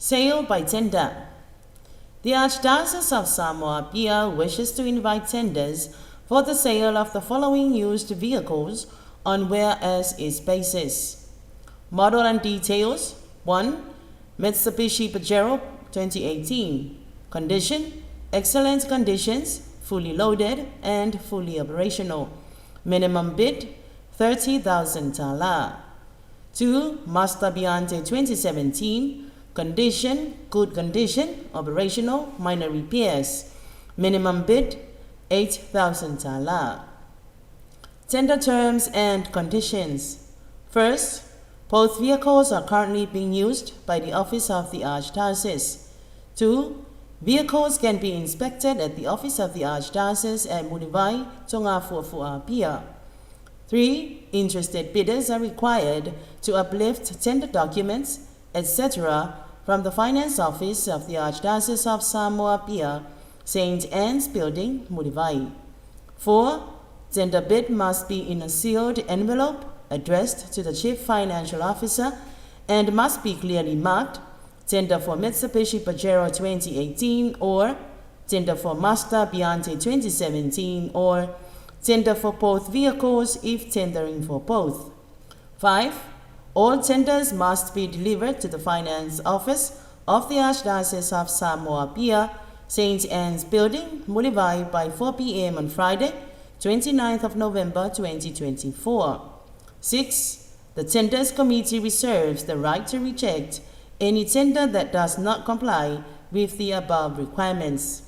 Sale by tender. The Archdiocese of Samoa Pia wishes to invite tenders for the sale of the following used vehicles on whereas-is basis. Model and details: 1. Mitsubishi Pajero 2018. Condition: excellent conditions, fully loaded and fully operational. Minimum bid: 30,000 tala. 2. Mazda Biante 2017. Condition: good condition, operational, minor repairs. Minimum bid: 8,000 tala. Tender terms and conditions. First, both vehicles are currently being used by the Office of the Archdiocese. 2. Vehicles can be inspected at the Office of the Archdiocese at Munivai, Tonga Pia. 3. Interested bidders are required to uplift tender documents, etc. from the Finance Office of the Archdiocese of Samoa Pia, St. Anne's Building, Munivai. 4. Tender bid must be in a sealed envelope addressed to the Chief Financial Officer and must be clearly marked tender for Mitsubishi Pajero 2018 or tender for Mazda Biante 2017 or tender for both vehicles if tendering for both. 5. All tenders must be delivered to the Finance Office of the Archdiocese of Samoa Pia, St. Anne's Building, Munivai by 4 p.m. on Friday, 29th of November 2024. 6. The Tenders Committee reserves the right to reject any tender that does not comply with the above requirements.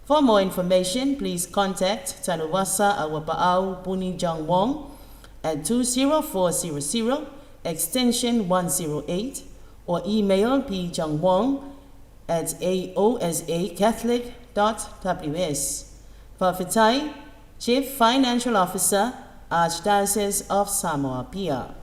For more information, please contact Tanuwasa Awapa'au Puni Jang Wong at 20400 extension 108 or email pjangwong@aosacatholic.ws. Fafitai, Chief Financial Officer, Archdiocese of Samoa Pia.